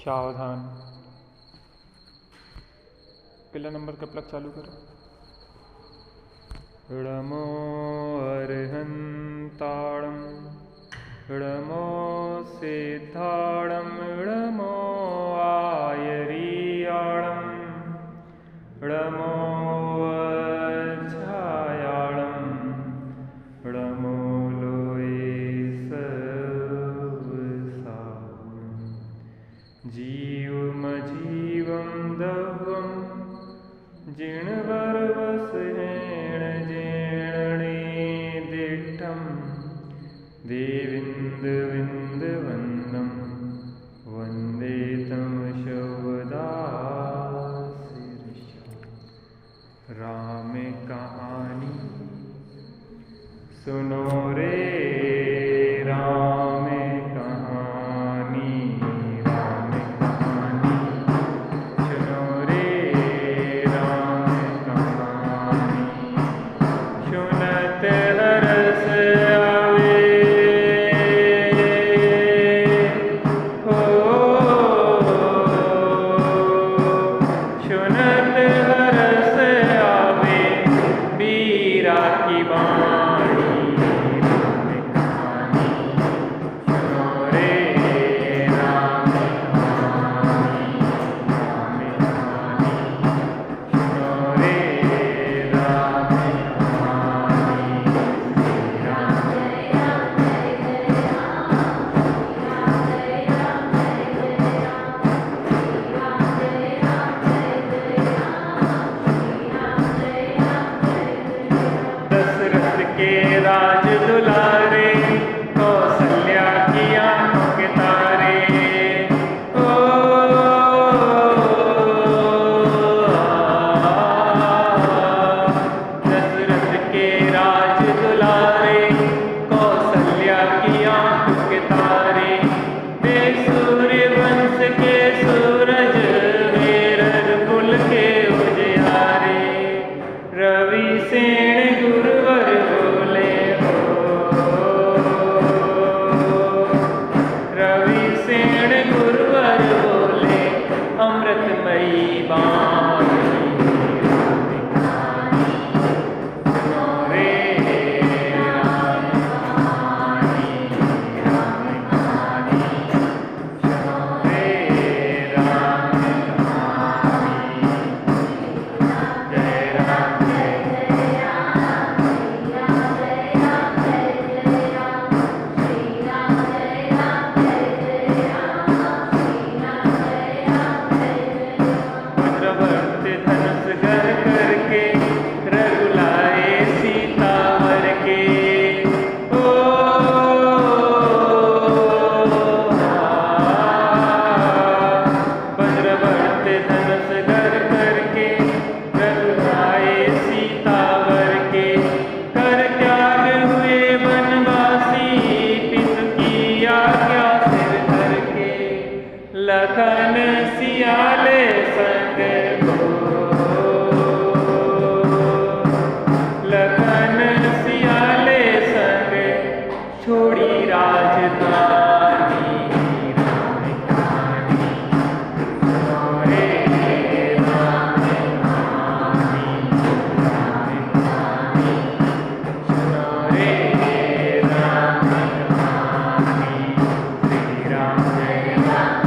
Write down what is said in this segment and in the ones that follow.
सावधान। पहला नंबर का प्लग चालू करो। णमो अर्हन्ताणं णमो सिद्धाणं णमो आयरीयाणं णमो वज्रायाणं णमो लोये सर्वसावं जीवमजीवं दवं जिणवरवसहेण जेणणे दिष्टं देविन्दविन्दवन्दं वन्दे तं शवदाशिर्षम्। राम कहानी सुनो रे राम कहानी, राम कहानी सुनो रे राम कहानी। सुनत हरस आवे हो, सुनत हरस आवे बीरा की बाणी। राम कहानी सुनो रे राम कहानी, राम कहानी सुनो रे राम कहानी। दशरथ के राज दुलारे, कौशल्या की आंखों के तारे। ओ दशरथ के राज दुलारे, कौशल्या की आंखों के तारे। वे सूर्य वंश के सूरज, मेरठ कुल के उजियारे। रवि सेन गुरुवर बोले हो, रवि सेन गुरुवर बोले अमृतमयी बाणी। राम कहानी सुनो रे राम कहानी, राम कहानी सुनो रे राम कहानी। जय राम जय वज्रवर्त धनुष घर करके रघुलाए सीतावर के। ओ वज्रवर्त धनुष घर करके रघुलाए सीतावर के। कर त्याग हुए वनवासी, पितु की आज्ञा सिर धर के। लखन सियाले संग हो, लखन सियाले संग छोड़ी राजधानी। राम कहानी सुनो रे राम कहानी, राम कहानी सुनो रे राम कहानी। श्री राम जय राम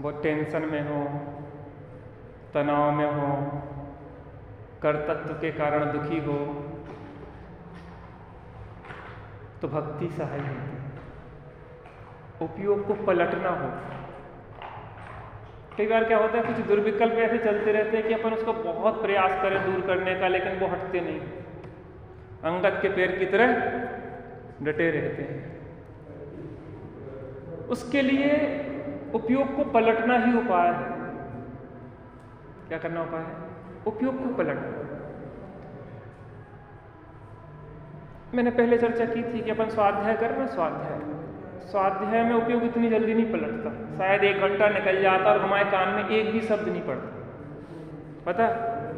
बहुत टेंशन में हो, तनाव में हो, कर्तृत्व के कारण दुखी हो, तो भक्ति सहाय होती है। उपयोग को पलटना हो। कई बार क्या होता है, कुछ दुर्विकल्प ऐसे चलते रहते हैं कि अपन उसको बहुत प्रयास करें दूर करने का, लेकिन वो हटते नहीं, अंगद के पैर की तरह डटे रहते हैं। उसके लिए उपयोग को पलटना ही उपाय है। क्या करना उपाय है? उपयोग को पलटना। मैंने पहले चर्चा की थी कि अपन स्वाध्याय करें ना, स्वाध्याय में उपयोग इतनी जल्दी नहीं पलटता। शायद 1 घंटा निकल जाता और हमारे कान में एक भी शब्द नहीं पड़ता। पता,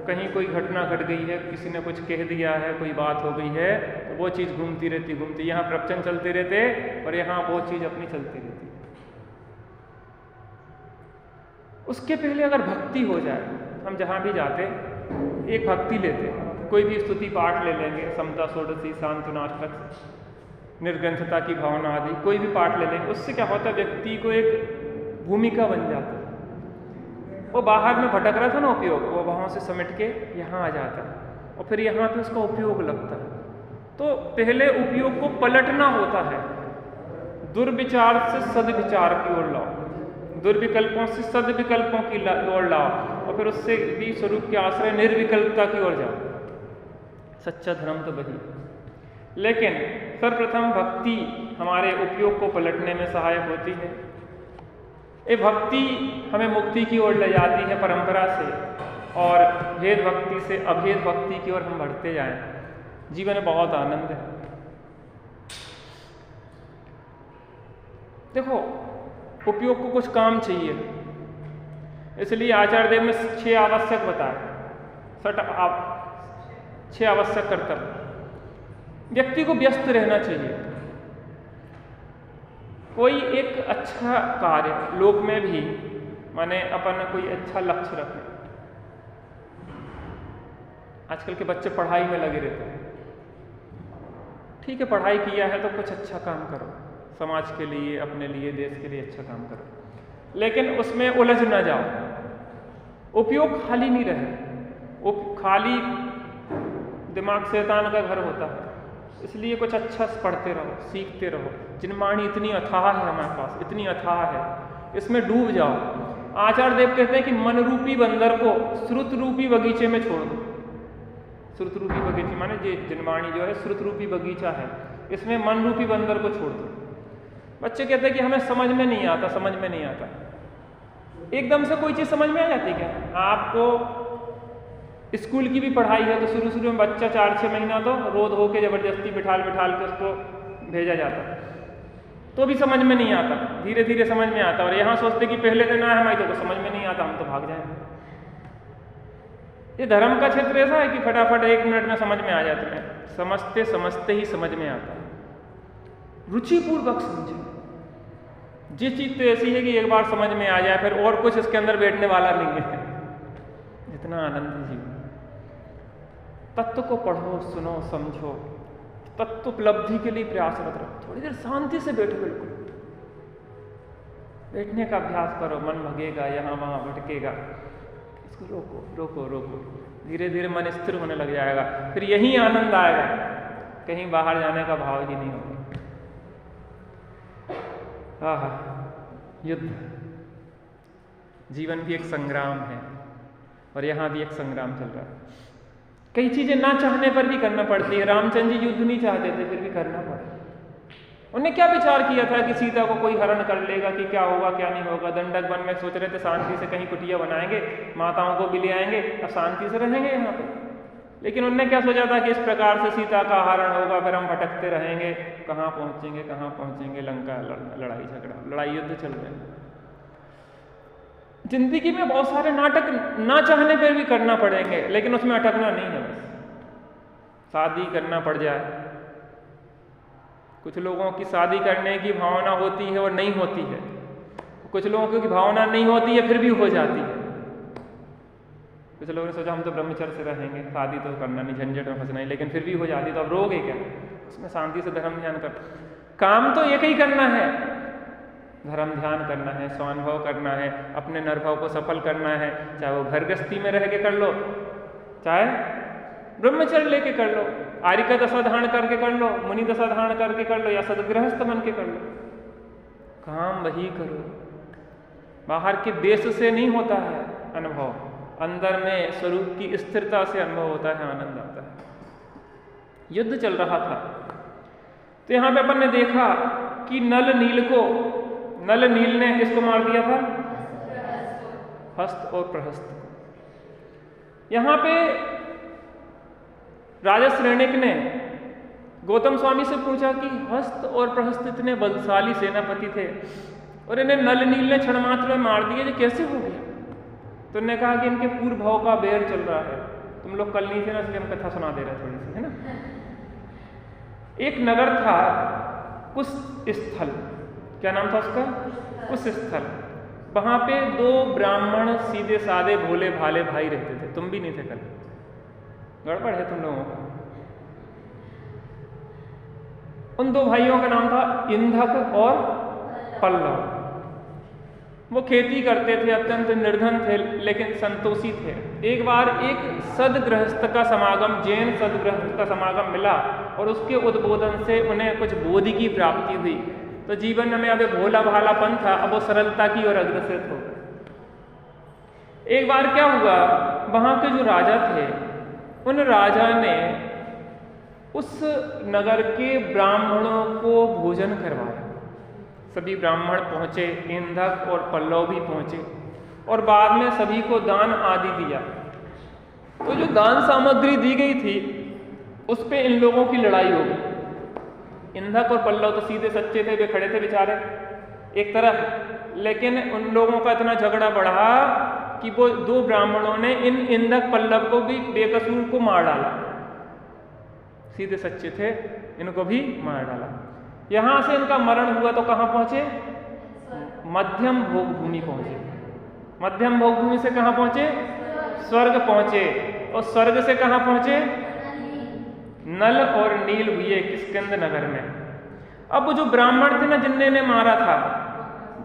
कहीं कोई घटना घट गई है, किसी ने कुछ कह दिया है, कोई बात हो गई है, तो वो चीज़ घूमती रहती, यहाँ प्रवचन चलते रहते और यहाँ वो चीज़ अपनी चलती रहती। उसके पहले अगर भक्ति हो जाए, हम जहाँ भी जाते एक भक्ति लेते, कोई भी स्तुति पाठ ले लेंगे, समता षोडशी, शांतनाष्टक, निर्ग्रंथता की भावना आदि, कोई भी पाठ ले लेंगे। उससे क्या होता है, व्यक्ति को एक भूमिका बन जाता है। वो बाहर में भटक रहा था ना उपयोग, वो वहाँ से समेट के यहाँ आ जाता है और फिर यहाँ पे उसका उपयोग लगता है। तो पहले उपयोग को पलटना होता है। दुर्विचार से सद्विचार की ओर लाओ, दुर्विकल्पों से सद्विकल्पों की ओर लाओ और फिर उससे भी स्वरूप के आश्रय निर्विकल्पता की ओर जाओ। सच्चा धर्म तो वही। लेकिन सर्वप्रथम भक्ति हमारे उपयोग को पलटने में सहायक होती है। ये भक्ति हमें मुक्ति की ओर ले जाती है परंपरा से, और भेद भक्ति से अभेद भक्ति की ओर हम बढ़ते जाएं। जीवन में बहुत आनंद है। देखो, उपयोग को कुछ काम चाहिए, इसलिए आचार्य देव ने 6 आवश्यक बताए, 6 आवश्यक कर्तव्य। व्यक्ति को व्यस्त रहना चाहिए। कोई एक अच्छा कार्य लोक में भी, माने अपन कोई अच्छा लक्ष्य रखें। आजकल के बच्चे पढ़ाई में लगे रहते हैं। ठीक है, पढ़ाई किया है तो कुछ अच्छा काम करो, समाज के लिए, अपने लिए, देश के लिए अच्छा काम करो, लेकिन उसमें उलझ ना जाओ। उपयोग खाली नहीं रहे। खाली दिमाग शैतान का घर होता है, इसलिए कुछ अच्छा पढ़ते रहो, सीखते रहो। जिनवाणी इतनी अथाह है हमारे पास, इतनी अथाह है, इसमें डूब जाओ। आचार्य देव कहते हैं कि मन रूपी बंदर को श्रुत रूपी बगीचे में छोड़ दो। श्रुत रूपी बगीचे माने जिनवाणी जो है श्रुत रूपी बगीचा है, इसमें मन रूपी बंदर को छोड़ दो। बच्चे कहते हैं कि हमें समझ में नहीं आता, समझ में नहीं आता। एकदम से कोई चीज़ समझ में आ जाती क्या? आपको स्कूल की भी पढ़ाई है तो शुरू में बच्चा 4-6 महीना तो रोध हो के जबरदस्ती बिठाल के उसको भेजा जाता, तो भी समझ में नहीं आता। धीरे धीरे समझ में आता। और यहाँ सोचते कि पहले दिन आया हमारी तो समझ में नहीं आता, हम तो भाग जाएंगे। ये धर्म का क्षेत्र ऐसा है कि फटाफट 1 मिनट में समझ में आ जाते हैं। समझते समझते ही समझ में आता है। रुचिपूर्वक समझे। जिस चीज़ तो ऐसी है कि एक बार समझ में आ जाए, फिर और कुछ इसके अंदर बैठने वाला नहीं है। इतना आनंद है जीवन। तत्व को पढ़ो, सुनो, समझो, तत्व उपलब्धि के लिए प्रयासरत रहो। थोड़ी देर शांति से बैठो, बिल्कुल बैठने का अभ्यास करो। मन भगेगा, यहाँ वहाँ भटकेगा, इसको रोको रोको रोको। धीरे धीरे मन स्थिर होने लग जाएगा, फिर यही आनंद आएगा, कहीं बाहर जाने का भाव ही नहीं होगा। युद्ध, जीवन भी एक संग्राम है और यहाँ भी एक संग्राम चल रहा है। कई चीजें ना चाहने पर भी करना पड़ती है। रामचंद्र जी युद्ध नहीं चाहते थे, फिर भी करना पड़ा। उन्हें क्या विचार किया था कि सीता को कोई हरण कर लेगा, कि क्या होगा क्या नहीं होगा। दंडक वन में सोच रहे थे शांति से कहीं कुटिया बनाएंगे, माताओं को भी ले आएंगे, अब शांति से रहेंगे यहाँ पे। लेकिन उन्होंने क्या सोचा था कि इस प्रकार से सीता का हरण होगा, फिर हम भटकते रहेंगे, कहाँ पहुँचेंगे, लंका लड़ाई झगड़ा, लड़ाई युद्ध चल रहे हैं। जिंदगी में बहुत सारे नाटक ना चाहने पर भी करना पड़ेंगे, लेकिन उसमें अटकना नहीं है। बस शादी करना पड़ जाए। कुछ लोगों की शादी करने की भावना होती है और नहीं होती है, कुछ लोगों की भावना नहीं होती है फिर भी हो जाती है। कुछ लोगों ने सोचा हम तो ब्रह्मचर्य से रहेंगे, शादी तो करना नहीं, झंझट में फंसना ही, लेकिन फिर भी हो जाती। तो अब रोगे क्या? उसमें शांति से धर्म ध्यान कर। काम तो एक ही करना है, धर्म ध्यान करना है, स्वानुभव करना है, अपने निर्भव को सफल करना है, चाहे वो घर गृहस्थी में रह के कर लो, चाहे ब्रह्मचर्य लेके कर लो, आर्य का दशा धारण करके कर लो, मुनि दशा धारण करके कर लो, या सदगृहस्थ बन के कर लो। काम वही करो, बाहर के देश से नहीं होता है अनुभव, अंदर में स्वरूप की स्थिरता से अनुभव होता है, आनंद आता है। युद्ध चल रहा था तो यहां पे अपन ने देखा कि नल नील ने किसको मार दिया था? हस्त और प्रहस्त को। यहां पे राजा श्रेणिक ने गौतम स्वामी से पूछा कि हस्त और प्रहस्त इतने बलशाली सेनापति थे और इन्हें नल नील ने क्षण मात्र में मार दिया, ये कैसे हो गया? तो उन्होंने कहा कि इनके पूर्व भाव का बैर चल रहा है। तुम लोग कल नहीं थे ना, इसलिए हम कथा सुना दे रहे थोड़ी सी, है ना। एक नगर था कुश स्थल, क्या नाम था उसका? कुश स्थल। वहां पे 2 ब्राह्मण सीधे साधे भोले भाले भाई रहते थे। तुम भी नहीं थे कल, गड़बड़ है तुम लोगों का। उन 2 भाइयों का नाम था इंधक और पल्लव। वो खेती करते थे, अत्यंत निर्धन थे लेकिन संतोषी थे। एक बार एक सदगृहस्थ का समागम, जैन सदगृहस्थ का समागम मिला और उसके उद्बोधन से उन्हें कुछ बोधि की प्राप्ति हुई। तो जीवन में अब भोला भालापन था, अब वो सरलता की ओर अग्रसर हो गए। एक बार क्या हुआ, वहां के जो राजा थे उन राजा ने उस नगर के ब्राह्मणों को भोजन करवाया। सभी ब्राह्मण पहुंचे, इंधक और पल्लव भी पहुंचे और बाद में सभी को दान आदि दिया। तो जो दान सामग्री दी गई थी उस पे इन लोगों की लड़ाई हो गई। इंधक और पल्लव तो सीधे सच्चे थे, वे खड़े थे बेचारे एक तरफ, लेकिन उन लोगों का इतना झगड़ा बढ़ा कि वो 2 ब्राह्मणों ने इन इंधक पल्लव को भी बेकसूर को मार डाला। सीधे सच्चे थे, इनको भी मार डाला। यहां से इनका मरण हुआ तो कहां पहुंचे? मध्यम भोग भूमि पहुंचे। मध्यम भोग भूमि से कहां पहुंचे? स्वर्ग पहुंचे। और स्वर्ग से कहां पहुंचे? नल और नील हुए किष्किंध नगर में। अब जो ब्राह्मण थे ना जिन्होंने मारा था,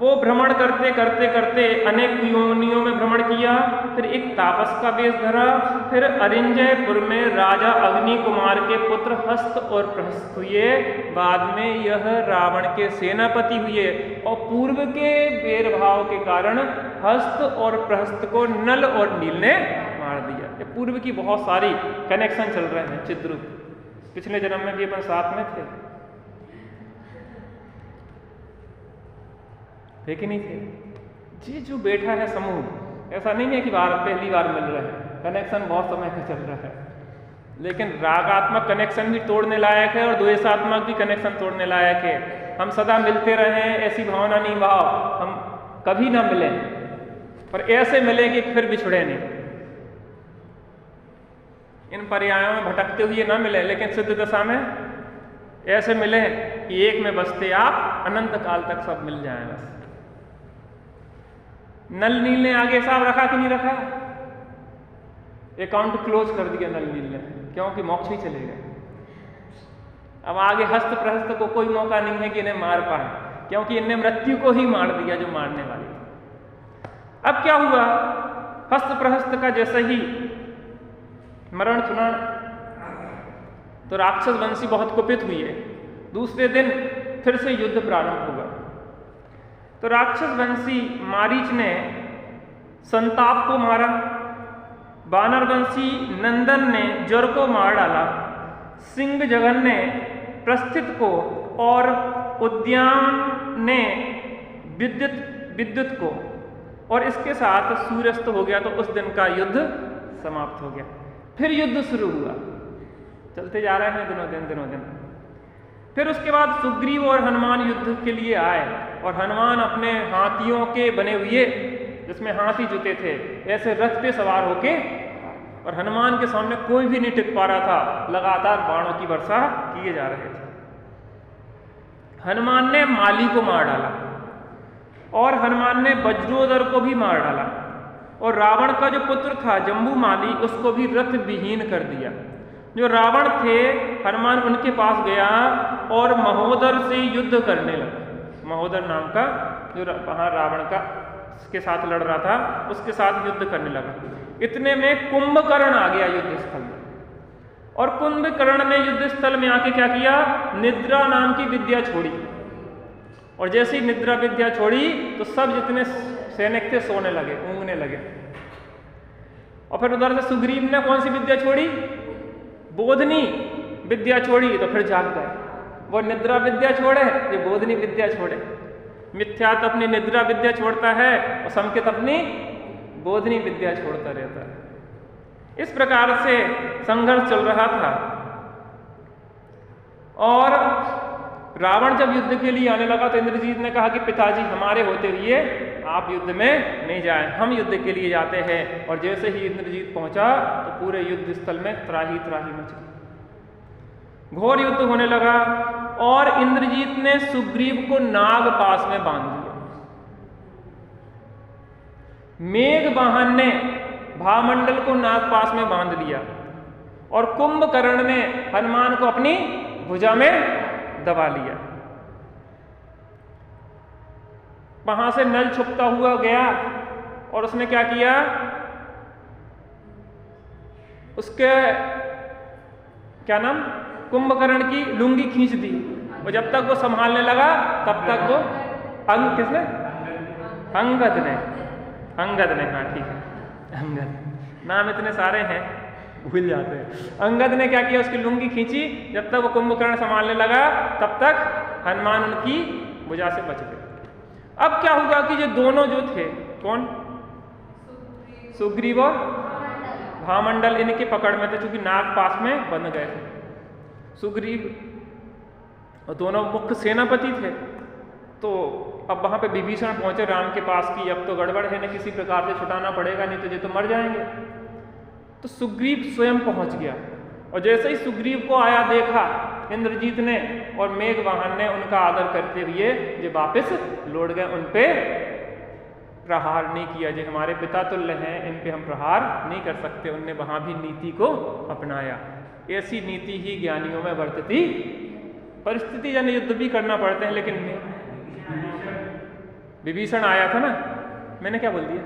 वो भ्रमण करते करते करते अनेक योनियों में भ्रमण किया, फिर एक तापस का वेश धरा, फिर अरिंजयपुर में राजा अग्नि कुमार के पुत्र हस्त और प्रहस्त हुए। बाद में यह रावण के सेनापति हुए और पूर्व के वेरभाव के कारण हस्त और प्रहस्त को नल और नील ने मार दिया। ये पूर्व की बहुत सारी कनेक्शन चल रहे हैं चिद्रूप। पिछले जन्म में भी अपन साथ में थे कि नहीं थे? ये जो बैठा है समूह, ऐसा नहीं है कि पहली बार मिल रहे हैं, कनेक्शन बहुत समय से चल रहा है। लेकिन रागात्मक कनेक्शन भी तोड़ने लायक है और द्वेषात्मक भी कनेक्शन तोड़ने लायक है। हम सदा मिलते रहें ऐसी भावना नहीं भाव, हम कभी ना मिलें, पर ऐसे मिले कि फिर बिछुड़े नहीं। इन पर्यायों में भटकते हुए ना मिले, लेकिन सिद्ध दशा में ऐसे मिले कि एक में बसते आप अनंत काल तक सब मिल जाए। बस नल नील ने आगे हिसाब रखा कि नहीं रखा? अकाउंट क्लोज कर दिया नल नील ने, क्योंकि मोक्ष ही चले गए। अब आगे हस्त प्रहस्त को कोई मौका नहीं है कि इन्हें मार पाए, क्योंकि इन्हें मृत्यु को ही मार दिया जो मारने वाली थी। अब क्या हुआ, हस्त प्रहस्त का जैसे ही मरण सुना तो राक्षस वंशी बहुत कुपित हुए। दूसरे दिन फिर से युद्ध प्रारंभ हुआ। तो राक्षस वंशी मारीच ने संताप को मारा, वानर वंशी नंदन ने जर को मार डाला, सिंह जगन ने प्रस्थित को और उद्यान ने विद्युत को, और इसके साथ सूर्यास्त हो गया। तो उस दिन का युद्ध समाप्त हो गया। फिर युद्ध शुरू हुआ, चलते जा रहे हैं दिनों दिन। फिर उसके बाद सुग्रीव और हनुमान युद्ध के लिए आए और हनुमान अपने हाथियों के बने हुए, जिसमें हाथी जुते थे, ऐसे रथ पे सवार होके, और हनुमान के सामने कोई भी नहीं टिक पा रहा था। लगातार बाणों की वर्षा किए जा रहे थे। हनुमान ने माली को मार डाला और हनुमान ने वज्रोदर को भी मार डाला, और रावण का जो पुत्र था जम्बू माली, उसको भी रथ विहीन कर दिया। जो रावण थे, हनुमान उनके पास गया और महोदर से युद्ध करने लगा। महोदर नाम का जो वहाँ रावण का के साथ लड़ रहा था, उसके साथ युद्ध करने लगा। इतने में कुंभकर्ण आ गया युद्ध स्थल में, और कुंभकर्ण ने युद्ध स्थल में आके क्या किया, निद्रा नाम की विद्या छोड़ी। और जैसे ही निद्रा विद्या छोड़ी तो सब जितने सैनिक थे सोने लगे, ऊँघने लगे। और फिर उधर से सुग्रीव ने कौन सी विद्या छोड़ी, बोधनी विद्या छोड़ी, तो फिर जाग गए। वो निद्रा विद्या छोड़े, ये बोधनी विद्या छोड़े। मिथ्यात्व अपनी निद्रा विद्या छोड़ता है और संकेत अपनी बोधनी विद्या छोड़ता रहता है। इस प्रकार से संघर्ष चल रहा था। और रावण जब युद्ध के लिए आने लगा तो इंद्रजीत ने कहा कि पिताजी हमारे होते हुए आप युद्ध में नहीं जाएं, हम युद्ध के लिए जाते हैं। और जैसे ही इंद्रजीत पहुंचा तो पूरे युद्ध स्थल में त्राही त्राही मच गई, घोर युद्ध होने लगा। और इंद्रजीत ने सुग्रीव को नाग पास में बांध दिया। मेघवाहन ने भामंडल को नाग पास में बांध लिया, और कुंभकर्ण ने हनुमान को अपनी भुजा में दबा लिया। वहां से नल छुपता हुआ गया और उसने क्या किया, उसके क्या नाम, कुंभकर्ण की लुंगी खींच दी। और जब तक वो संभालने लगा तब तक वो किसने, अंगद ने, हाँ ठीक है, अंगद, नाम इतने सारे हैं भूल जाते हैं। अंगद ने क्या किया, उसकी लुंगी खींची। जब तक वो कुंभकर्ण संभालने लगा तब तक हनुमान उनकी भुजा से बच गए। अब क्या हुआ कि ये दोनों जो थे, कौन, सुग्रीव और भामंडल, इनके पकड़ में थे, चूंकि नाग पास में बंध गए थे। सुग्रीव और दोनों मुख्य सेनापति थे। तो अब वहां पे विभीषण पहुंचे राम के पास कि अब तो गड़बड़ है, न किसी प्रकार से छुटाना पड़ेगा, नहीं तो ये तो मर जाएंगे। तो सुग्रीव स्वयं पहुंच गया, और जैसे ही सुग्रीव को आया देखा इंद्रजीत ने और मेघवाहन ने, उनका आदर करते हुए जो वापस लौट गए। उन पे प्रहार नहीं किया, जो हमारे पिता तुल्य हैं, इन पे हम प्रहार नहीं कर सकते। उनने वहां भी नीति को अपनाया। ऐसी नीति ही ज्ञानियों में बरतती। परिस्थिति जन युद्ध भी करना पड़ते हैं, लेकिन विभीषण आया था ना, मैंने क्या बोल दिया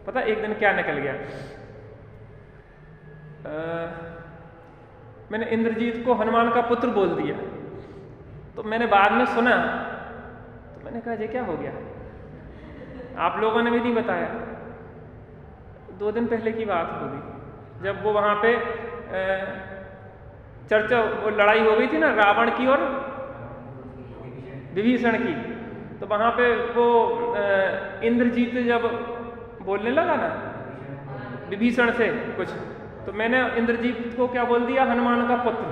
पता, एक दिन क्या निकल गया, मैंने इंद्रजीत को हनुमान का पुत्र बोल दिया। तो मैंने बाद में सुना, तो मैंने कहा ये क्या हो गया, आप लोगों ने भी नहीं बताया। 2 दिन पहले की बात होगी, जब वो वहां पे चर्चा, वो लड़ाई हो गई थी ना रावण की और विभीषण की। तो वहां पे वो इंद्रजीत जब बोलने लगा ना विभीषण से कुछ, तो मैंने इंद्रजीत को क्या बोल दिया, हनुमान का पुत्र।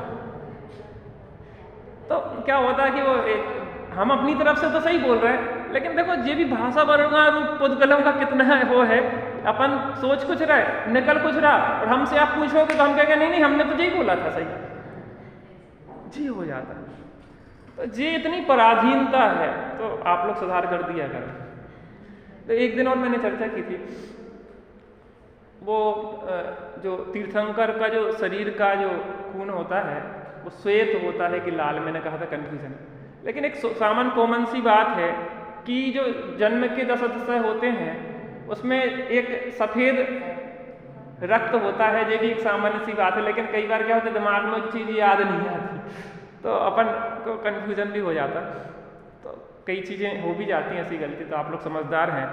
तो क्या होता है कि वो हम अपनी तरफ से तो सही बोल रहे हैं, लेकिन देखो ये भी भाषा वर्णना रूप पुद्गलों का कितना है वो है। अपन सोच कुछ रहे, निकल कुछ रहा, और हमसे आप पूछोगे तो हम कहेंगे नहीं नहीं हमने तो यही बोला था, सही जी हो जाता है। तो ये इतनी पराधीनता है, तो आप लोग सुधार कर दिया करें। तो एक दिन और मैंने चर्चा की थी, वो जो तीर्थंकर का जो शरीर का जो खून होता है वो श्वेत होता है कि लाल, मैंने कहा था कन्फ्यूजन। लेकिन एक सामान्य कॉमन सी बात है कि जो जन्म के 10 अतिशय होते हैं उसमें एक सफ़ेद रक्त होता है, ये भी एक सामान्य सी बात है। लेकिन कई बार क्या होता है दिमाग में वो चीज़ याद नहीं आती, तो अपन को कन्फ्यूजन भी हो जाता। तो कई चीज़ें हो भी जाती हैं ऐसी गलती, तो आप लोग समझदार हैं।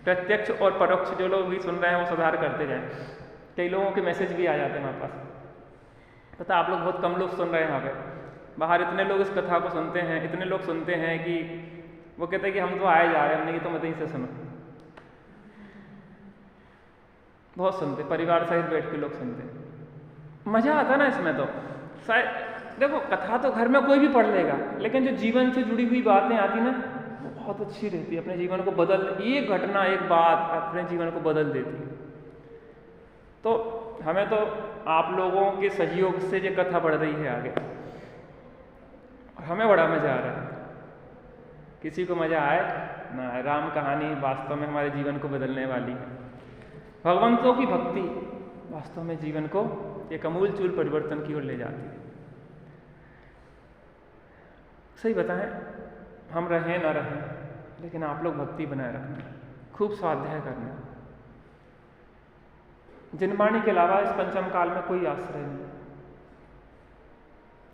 प्रत्यक्ष और परोक्ष जो लोग भी सुन रहे हैं वो सुधार करते जाएं। कई लोगों के मैसेज भी आ जाते हैं हमारे पास, पता आप लोग बहुत कम लोग सुन रहे हैं यहाँ पे। बाहर इतने लोग इस कथा को सुनते हैं, इतने लोग सुनते हैं कि वो कहते हैं कि हम तो आए जा रहे हैं, हमने कि तुम यहीं से सुनो। बहुत सुनते, परिवार सहित बैठ के लोग सुनते, मज़ा आता ना इसमें। तो शायद देखो कथा तो घर में कोई भी पढ़ लेगा, लेकिन जो जीवन से जुड़ी हुई बातें आती ना वो बहुत अच्छी रहती है, अपने जीवन को बदल, एक घटना एक बात अपने जीवन को बदल देती है। तो हमें तो आप लोगों के सहयोग से ये कथा बढ़ रही है आगे, हमें बड़ा मज़ा आ रहा है। किसी को मज़ा आए ना आए, राम कहानी वास्तव में हमारे जीवन को बदलने वाली है। भगवंतों की भक्ति वास्तव में जीवन को एक अमूलचूल परिवर्तन की ओर ले जाती है। सही बताएं, हम रहें ना रहें, लेकिन आप लोग भक्ति बनाए रखना, खूब स्वाध्याय करना। जिनवाणी के अलावा इस पंचम काल में कोई आश्रय नहीं।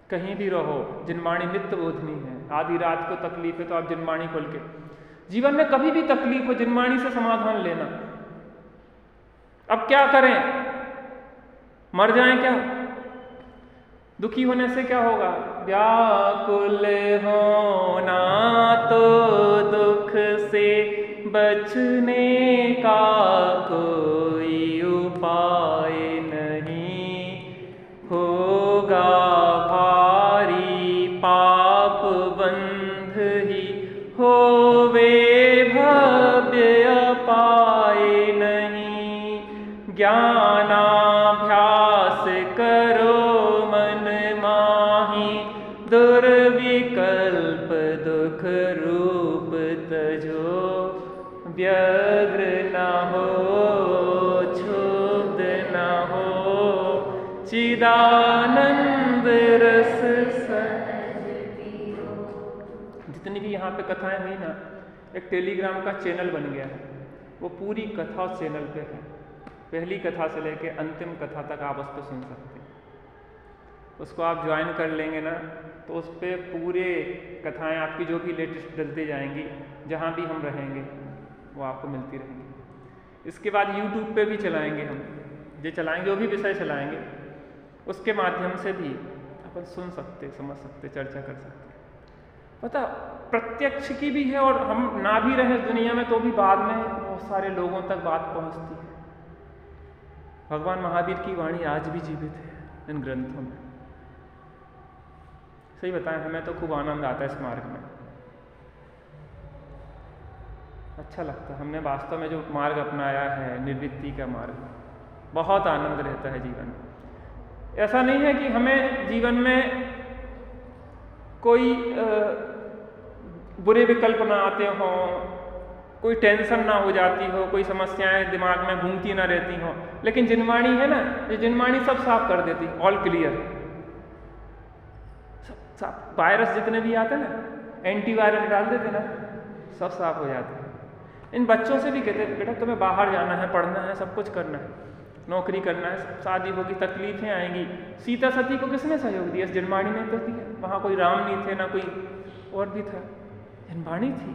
कहीं भी रहो, जिनवाणी नित्य बोधनी है। आधी रात को तकलीफ है तो आप जिनवाणी खोल के, जीवन में कभी भी तकलीफ हो जिनवाणी से समाधान लेना। अब क्या करें, मर जाएं क्या? दुखी होने से क्या होगा? व्याकुल होना तो दुख से बचने का कोई उपाय नहीं, होगा भारी पाप बंध ही होवे भव्य अपाय नहीं। ज्ञानाभ्यास करो मन माही, दुर्विकल्प दुख रूप तजो। व्यग्र न हो, क्षुब्ध न हो, चिदानंद रस सहज पियो। जितनी भी यहाँ पे कथाएं हुई ना, एक टेलीग्राम का चैनल बन गया है, वो पूरी कथा उस चैनल पे है। पहली कथा से लेके अंतिम कथा तक आप उस पर सुन सकते हैं। उसको आप ज्वाइन कर लेंगे ना, तो उस पर पूरे कथाएं आपकी जो भी लेटेस्ट डलती जाएंगी, जहाँ भी हम रहेंगे वो आपको मिलती रहेंगी। इसके बाद यूट्यूब पे भी चलाएंगे हम, जो चलाएंगे, जो भी विषय चलाएंगे, उसके माध्यम से भी अपन सुन सकते, समझ सकते, चर्चा कर सकते। पता प्रत्यक्ष की भी है, और हम ना भी रहे दुनिया में तो भी बाद में बहुत सारे लोगों तक बात पहुंचती है। भगवान महावीर की वाणी आज भी जीवित है इन ग्रंथों में। सही बताएं, हमें तो खूब आनंद आता है इस मार्ग में, अच्छा लगता है। हमने वास्तव में जो मार्ग अपनाया है, निर्वृत्ति का मार्ग, बहुत आनंद रहता है जीवन में। ऐसा नहीं है कि हमें जीवन में कोई बुरे विकल्प ना आते हों, कोई टेंशन ना हो जाती हो, कोई समस्याएं दिमाग में घूमती ना रहती हों, लेकिन जिनवाणी है ना, ये जिनवाणी सब साफ कर देती, ऑल क्लियर, सब वायरस जितने भी आते ना, एंटीवायरस डाल देते ना, सब साफ हो जाते हैं। इन बच्चों से भी कहते बेटा तुम्हें बाहर जाना है, पढ़ना है, सब कुछ करना है, नौकरी करना है, शादी होगी, तकलीफें आएंगी। सीता सती को किसने सहयोग दिया? जिनवाणी ने तो दिया। वहाँ कोई राम नहीं थे, ना कोई और भी था, जिनवाणी थी।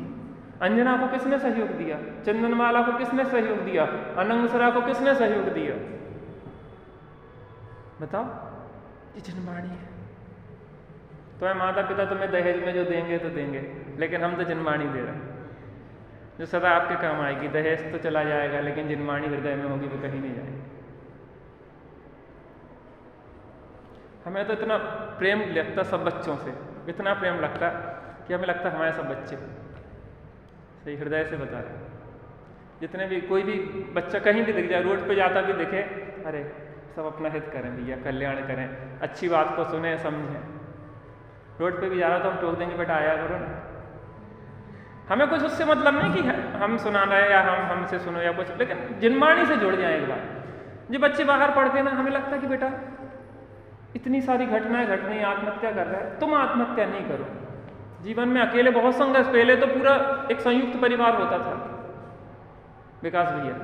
अंजना को किसने सहयोग दिया? चंदनमाला को किसने सहयोग दिया? अनंगसरा को किसने सहयोग दिया? बताओ, ये जिनवाणी है। तुम्हें माता पिता तुम्हें दहेज में जो देंगे तो देंगे, लेकिन हम तो जिनवाणी दे रहे हैं जो सदा आपके काम आएगी। दहेज तो चला जाएगा, लेकिन जिनवाणी हृदय में होगी वो कहीं नहीं जाएगी। हमें तो इतना प्रेम लगता सब बच्चों से, इतना प्रेम लगता कि हमें लगता हमारे सब बच्चे, सही हृदय से बता रहे। जितने भी कोई भी बच्चा कहीं भी दिख जाए, रोड पे जाता भी दिखे, अरे सब अपना हित करें भैया, कल्याण करें, अच्छी बात को सुने, समझें। रोड पे भी जा रहा तो हम टोक देंगे बेटा आया करो ना। हमें कुछ उससे मतलब नहीं कि हम सुना रहे या हम हमसे सुनो या कुछ, लेकिन जिनवाणी से जुड़ जाए एक बार। जो बच्चे बाहर पढ़ते हैं ना, हमें लगता है कि बेटा इतनी सारी घटनाएं घट रही, आत्महत्या कर रहा है, तुम आत्महत्या नहीं करो। जीवन में अकेले बहुत संघर्ष, पहले तो पूरा एक संयुक्त परिवार होता था विकास भैया,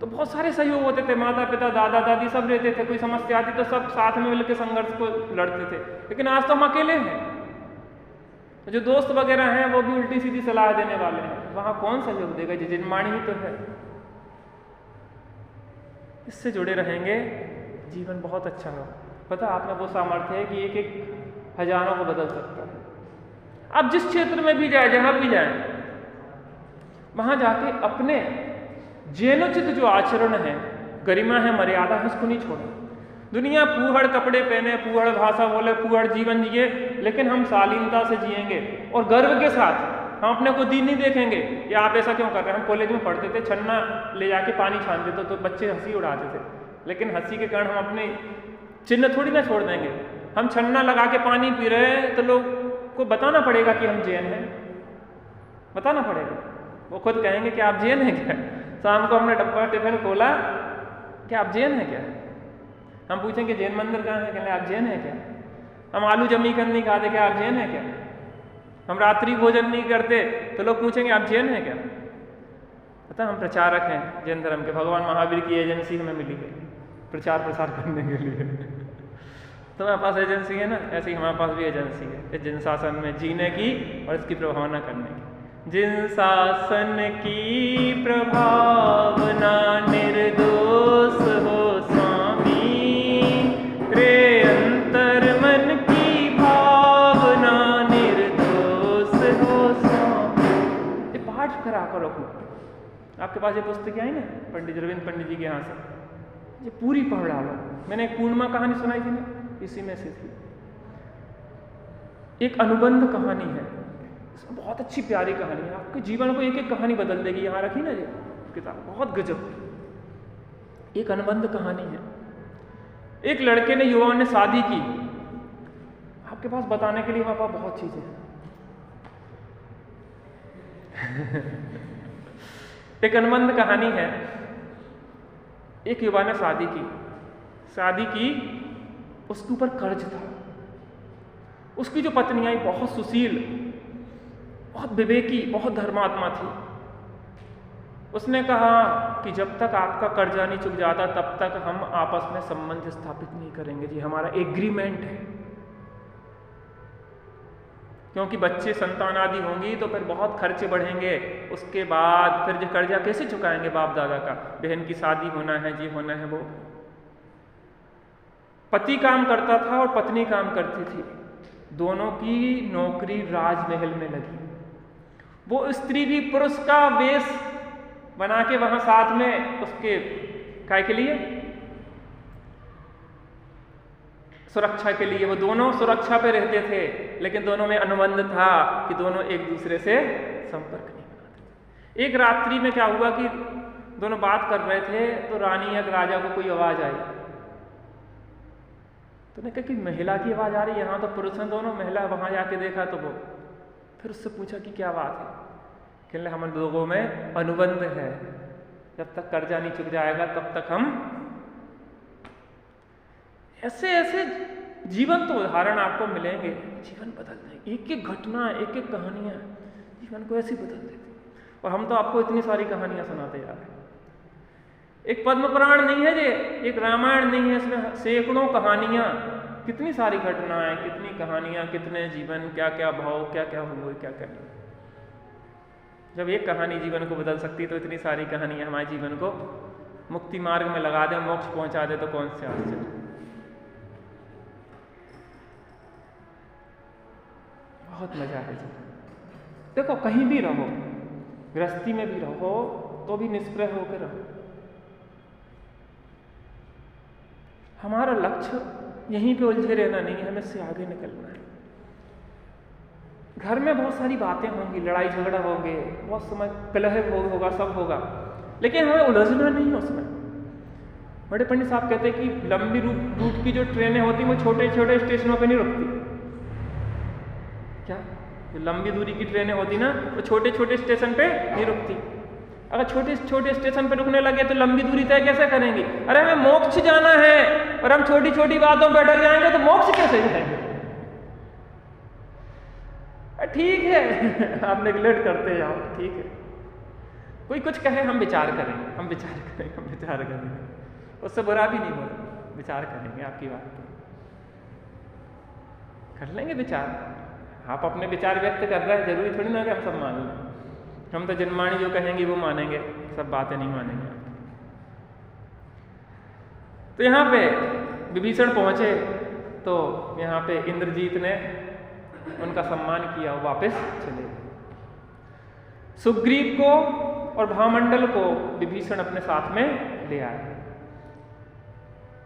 तो बहुत सारे सहयोग होते थे, माता पिता दादा दादी सब रहते थे, कोई समस्या आती तो सब साथ में मिलकर संघर्ष को लड़ते थे। लेकिन आज तो हम अकेले हैं, जो दोस्त वगैरह हैं वो भी उल्टी सीधी सलाह देने वाले हैं, वहां कौन सहयोग देगा? जी जिनवाणी ही तो है। इससे जुड़े रहेंगे, जीवन बहुत अच्छा होगा। पता आप में वो सामर्थ्य है कि एक एक हजारों को बदल सकता है। आप जिस क्षेत्र में भी जाए, जहां भी जाए, वहां जाके अपने जैनोचित जो आचरण है, गरिमा है, मर्यादा है, उसको नहीं छोड़ना। दुनिया फूहड़ कपड़े पहने, फूहड़ भाषा बोले, फूहड़ जीवन जिए, लेकिन हम शालीनता से जिएंगे और गर्व के साथ। हम अपने को दीन नहीं देखेंगे या आप ऐसा क्यों कर रहे हैं। हम कॉलेज में पढ़ते थे, छन्ना ले जाके पानी छान देते तो बच्चे हंसी उड़ाते थे, लेकिन हंसी के कारण हम अपने चिन्ह थोड़ी ना छोड़ देंगे। हम छन्ना लगा के पानी पी रहे हैं तो लोग को बताना पड़ेगा कि हम जैन हैं, बताना पड़ेगा। वो खुद कहेंगे कि आप जैन हैं क्या? शाम को हमने डब्बा टिफिन खोला, क्या आप जैन हैं क्या? हम पूछेंगे जैन मंदिर कहाँ है, कहते आप जैन हैं क्या? हम आलू जमीकन नहीं खाते, क्या आप जैन हैं क्या? हम रात्रि भोजन नहीं करते तो लोग पूछेंगे आप जैन हैं क्या? पता हम प्रचारक हैं जैन धर्म के, भगवान महावीर की एजेंसी हमें मिली है प्रचार प्रसार करने के लिए। तो हमारे पास एजेंसी है ना, ऐसे ही हमारे पास भी एजेंसी है जिन शासन में जीने की और इसकी प्रभावना करने की। जिन शासन की प्रभावना निर्दोष हो स्वामी, रे अंतर मन की भावना निर्दोष हो स्वामी। ये पाठ करा करो अपना। आपके पास ये पुस्तक आई ना पंडित रविंद्र पंडित जी के यहाँ से, ये पूरी पढ़ डालो। मैंने एक पूर्णिमा कहानी सुनाई थी ना, इसी में से थी। एक अनुबंध कहानी है, इसमें बहुत अच्छी प्यारी कहानी है, आपके जीवन को एक एक कहानी बदल देगी। यहाँ रखी ना ये किताब, बहुत गजब। एक अनुबंध कहानी है। एक लड़के ने, युवा ने शादी की। आपके पास बताने के लिए हमारे पास बहुत चीजें हैं। एक अनुबंध कहानी है। एक युवा ने शादी की, उसके ऊपर कर्ज था। उसकी जो पत्नी आई बहुत सुशील, बहुत विवेकी, बहुत धर्मात्मा थी। उसने कहा कि जब तक आपका कर्जा नहीं चुक जाता तब तक हम आपस में संबंध स्थापित नहीं करेंगे जी, हमारा एग्रीमेंट है। क्योंकि बच्चे संतान आदि होंगी तो फिर बहुत खर्चे बढ़ेंगे, उसके बाद फिर जो कर्जा कैसे चुकाएंगे बाप दादा का, बहन की शादी होना है, ये होना है वो। पति काम करता था और पत्नी काम करती थी, दोनों की नौकरी राजमहल में लगी। वो स्त्री भी पुरुष का वेश बना के वहां साथ में उसके काय के लिए, सुरक्षा के लिए, वो दोनों सुरक्षा पे रहते थे। लेकिन दोनों में अनुबंध था कि दोनों एक दूसरे से संपर्क नहीं बनाते थे। एक रात्रि में क्या हुआ कि दोनों बात कर रहे थे तो रानी या राजा को कोई आवाज आई। तो ने कहा कि महिला की आवाज आ रही है, यहाँ तो पुरुष हैं दोनों। महिला वहां जाके देखा तो वो, फिर उससे पूछा कि क्या बात है? कहने हम लोगों में अनुबंध है, जब तक कर्जा नहीं चुक जाएगा तब तक हम। ऐसे ऐसे जीवन तो उदाहरण आपको मिलेंगे, जीवन बदल देंगे। एक एक घटना, एक एक कहानियां जीवन को ऐसी बदल देती। और हम तो आपको इतनी सारी कहानियां सुनाते जा रहे हैं। एक पद्म पुराण नहीं है ये, एक रामायण नहीं है, इसमें सैकड़ों कहानियां, कितनी सारी घटनाएं, कितनी कहानियां, कितने जीवन, क्या क्या भाव, क्या क्या हुए, क्या क्या नहीं। जब एक कहानी जीवन को बदल सकती है तो इतनी सारी कहानियां हमारे जीवन को मुक्ति मार्ग में लगा दे, मोक्ष पहुंचा दे, तो कौन से आश्चर्य। बहुत मजा है जी। देखो कहीं भी रहो, गृहस्थी में भी रहो तो भी निष्प्रह होकर रहो। हमारा लक्ष्य यहीं पे उलझे रहना नहीं है, हमें इससे आगे निकलना है। घर में बहुत सारी बातें होंगी, लड़ाई झगड़ा होंगे, बहुत समय कलह होगा, सब होगा, लेकिन हमें उलझना नहीं है उसमें। बड़े पंडित साहब कहते हैं कि लंबी रूट की जो ट्रेनें होती वो छोटे छोटे स्टेशनों पे नहीं रुकती। क्या? जो लंबी दूरी की ट्रेनें होती ना, वो छोटे छोटे स्टेशन पे नहीं रुकती। अगर छोटे छोटे स्टेशन पे रुकने लगे तो लंबी दूरी तय कैसे करेंगे? अरे हमें मोक्ष जाना है और हम छोटी छोटी बातों पे डर जाएंगे तो मोक्ष कैसे जाएंगे? ठीक है आप नेगलेक्ट करते जाओ, ठीक है। कोई कुछ कहे हम विचार करेंगे, हम विचार करेंगे, हम विचार करेंगे, उससे बुरा भी नहीं होगा, विचार करेंगे आपकी बात पर, कर लेंगे विचार। आप अपने विचार व्यक्त कर रहे हैं, जरूरी थोड़ी ना कि हम सब मान लें। हम तो जनमानी जो कहेंगे वो मानेंगे, सब बातें नहीं मानेंगे। तो यहाँ पे विभीषण पहुंचे तो यहाँ पे इंद्रजीत ने उनका सम्मान किया, वो वापस चले गए। सुग्रीव को और भामंडल को विभीषण अपने साथ में ले आए।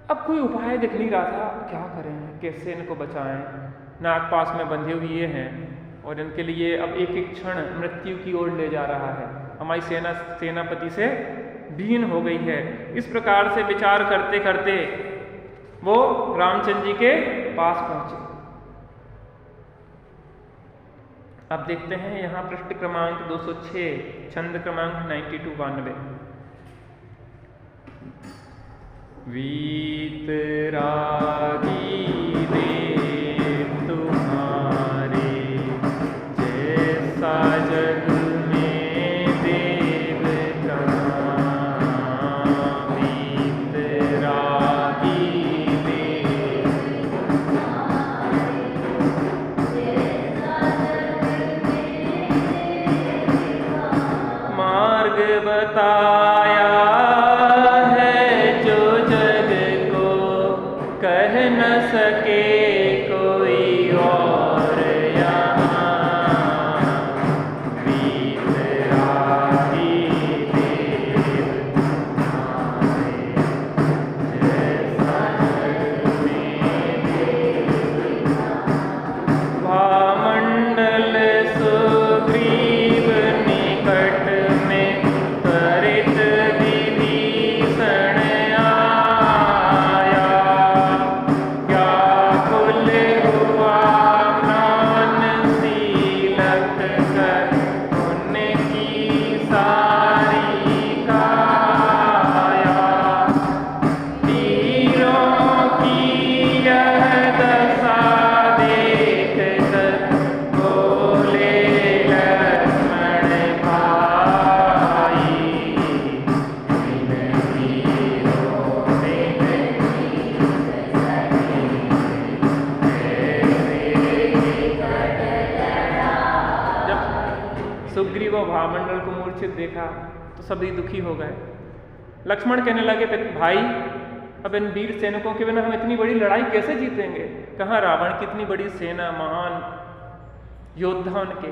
अब कोई उपाय दिख नहीं रहा था, क्या करें, कैसे इनको बचाएं। नागपास में बंधे हुए हैं और इनके लिए अब एक एक क्षण मृत्यु की ओर ले जा रहा है। हमारी सेनापति से भीन हो गई है। इस प्रकार से विचार करते करते वो रामचंद्र जी के पास पहुंचे। अब देखते हैं यहाँ पृष्ठ क्रमांक 206, छंद क्रमांक 92-92। वीतरागी दे तुम्हारे जय बताया है जो जग को कह न सके कोई और यहाँ वितरागी देव जैसा जग में भामंडल सुग्रीव निकट में त्वरित विभीषण आया। व्याकुल हुआ प्राण सीलत कर उनकी सारी काया। तीरों की यह दशा देख कर बोले लक्ष्मण भाई, इन तीरों से जब सुग्रीव और भामंडल को मूर्छित देखा तो सभी दुखी हो गए। लक्ष्मण कहने लगे भाई, अब इन वीर सैनिकों के बिना हम इतनी बड़ी लड़ाई कैसे जीतेंगे? कहाँ रावण की इतनी बड़ी सेना, महान योद्धा उनके,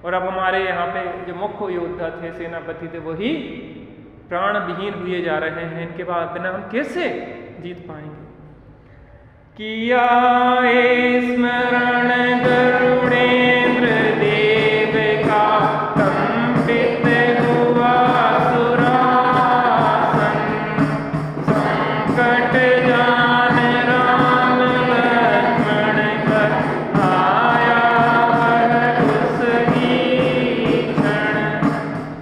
और अब हमारे यहाँ पे जो मुख्य योद्धा थे, सेनापति थे, वही प्राण विहीन हुए जा रहे हैं। इनके बाद बिना हम कैसे जीत पाएंगे? किया स्मरण गरुड़ेंद्र देव का कंपित हुआ सुरासन। संकट जान राम लक्ष्मण कर आया वह उस क्षण।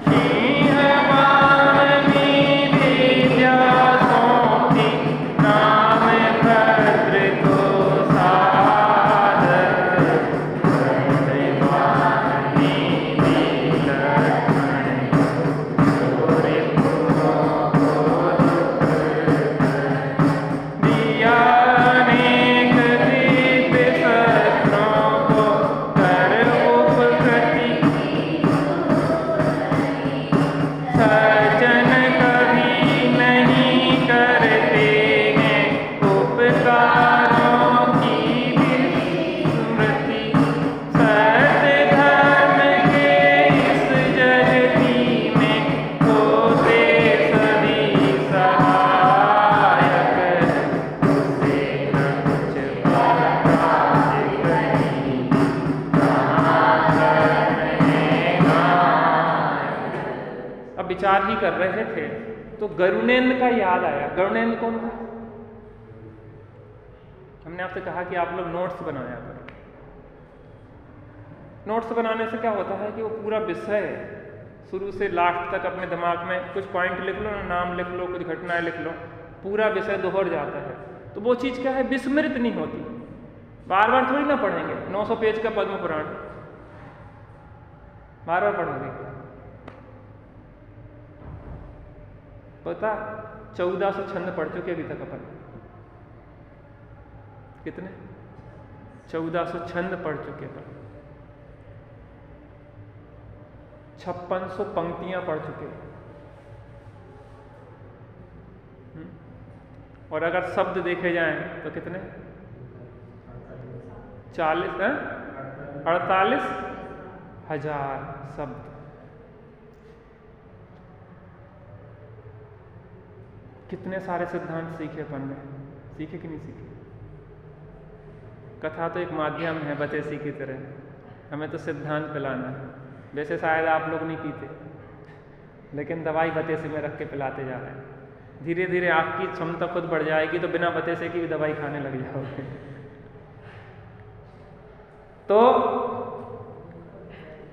सिंहवान में भेजा सौंपी राम भद्र को सादर। सज्जन कभी नहीं करते हैं उपकारों की विस्मृति। सत्य धर्म के इस जगती में होते सभी सहायक। उसे न कुछ बर्दाश्त कहीं, कहाँ धर्म है गायक। अब विचार ही कर रहे थे तो गरुड़ेंद्र का याद आया। गरुड़ेंद्र कौन था? हमने आपसे कहा कि आप लोग नोट्स बनाया करो। नोट्स बनाने से क्या होता है कि वो पूरा विषय शुरू से लास्ट तक अपने दिमाग में कुछ पॉइंट लिख लो, नाम लिख लो, कुछ घटनाएं लिख लो, पूरा विषय दोहर जाता है। तो वो चीज़ क्या है, विस्मृत नहीं होती। बार बार थोड़ी ना पढ़ेंगे। 900 पेज का पद्म पुराण बार बार पढ़ोगे? पता 1400 छंद पढ़ चुके अभी तक अपन। कितने? 1400 छंद पढ़ चुके अपन। 5600 पंक्तियां पढ़ चुके। और अगर शब्द देखे जाएं तो कितने? 48,000 शब्द। कितने सारे सिद्धांत सीखे अपन ने? सीखे कि नहीं सीखे? कथा तो एक माध्यम है बतेसी की तरह, हमें तो सिद्धांत पिलाना है। वैसे शायद आप लोग नहीं पीते, लेकिन दवाई बतेसी में रख के पिलाते जा रहे हैं। धीरे धीरे आपकी क्षमता खुद बढ़ जाएगी तो बिना बतेसे की भी दवाई खाने लग जाओगे। तो